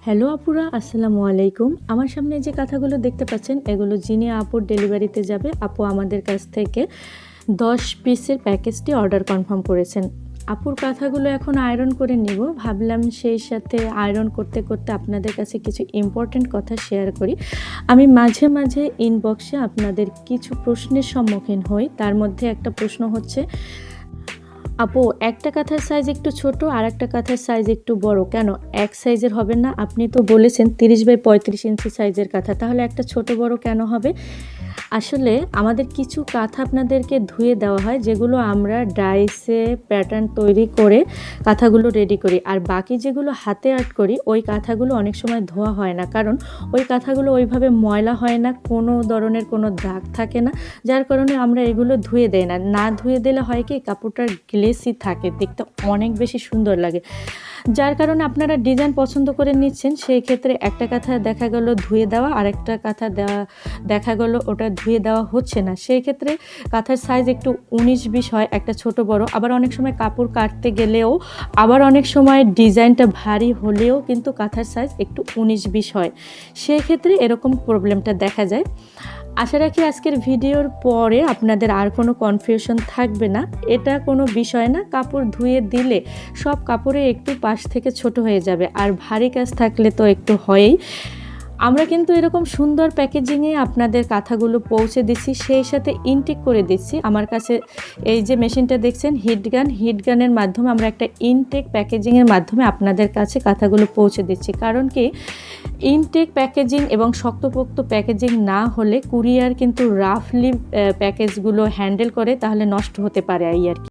Hello আপুরা, আসসালামু আলাইকুম। আমার সামনে যে কাঁথাগুলো দেখতে পাচ্ছেন এগুলো যিনি আপুর ডেলিভারিতে যাবে, আপু আমাদের কাছ থেকে 10 পিসের প্যাকেজটি অর্ডার কনফার্ম করেছেন। আপুর কাঁথাগুলো এখন আয়রন করে নিব, ভাবলাম সেই সাথে আয়রন করতে করতে আপনাদের কাছে কিছু ইম্পর্ট্যান্ট কথা শেয়ার করি। আমি মাঝে মাঝে ইনবক্সে আপনাদের কিছু প্রশ্নের সম্মুখীন হই। তার মধ্যে একটা প্রশ্ন হচ্ছে, আপু একটা কাঁথার সাইজ একটু ছোট আর একটা কাঁথার সাইজ একটু বড়, কেন এক সাইজের হবে না? আপনি তো বলেছেন 30x35 ইঞ্চি সাইজের কাঁথা, তাহলে একটা ছোট বড় কেন হবে? আসলে আমাদের কিছু কাঁথা আপনাদেরকে ধুয়ে দেওয়া হয়, যেগুলো আমরা ডাইসে প্যাটার্ন তৈরি করে কাঁথাগুলো রেডি করি, আর বাকি যেগুলো হাতে আর্ট করি ওই কাঁথাগুলো অনেক সময় ধোয়া হয় না, কারণ ওই কাঁথাগুলো ওইভাবে ময়লা হয় না, কোনো ধরনের কোনো দাগ থাকে না, যার কারণে আমরা এগুলো ধুয়ে দেই না। না ধুয়ে দিলে হয় কি, কাপড়টার গ্লেসি থাকে, দেখতে অনেক বেশি সুন্দর লাগে, যার কারণে আপনারা ডিজাইন পছন্দ করে নিচ্ছেন। সেই ক্ষেত্রে একটা কাঁথা দেখা গেল ধুয়ে দেওয়া, আর একটা কাঁথা দেখা গেল ওটা ধুয়ে দেওয়া হচ্ছে না। সেই ক্ষেত্রে কাঁথার সাইজ একটু 19-20 হয়, একটা ছোট বড়। আবার অনেক সময় কাপড় কাটতে গেলেও, আবার অনেক সময় ডিজাইনটা ভারী হলেও কিন্তু কাঁথার সাইজ একটু 19-20 হয়। সেই ক্ষেত্রে এরকম প্রবলেমটা দেখা যায়। আশা রাখি আজকের ভিডিওর পরে আপনাদের আর কোনো কনফিউশন থাকবে না। এটা কোনো বিষয় না, কাপড় ধুয়ে দিলে সব কাপড়ে একটু পাশ থেকে ছোট হয়ে যাবে, আর ভারী কাজ থাকলে তো একটু হয়ই। আমরা কিন্তু এরকম সুন্দর প্যাকেজিংয়ে আপনাদের কাঁথাগুলো পৌঁছে দিচ্ছি, সেই সাথে ইনটেক করে দিচ্ছি। আমার কাছে এই যে মেশিনটা দেখছেন, হিটগানের মাধ্যমে আমরা একটা ইনটেক প্যাকেজিংয়ের মাধ্যমে আপনাদের কাছে কাঁথাগুলো পৌঁছে দিচ্ছি। কারণ কি, ইনটেক প্যাকেজিং এবং শক্তপোক্ত প্যাকেজিং না হলে কুরিয়ার কিন্তু রাফলি প্যাকেজগুলো হ্যান্ডেল করে, তাহলে নষ্ট হতে পারে এই আর কি।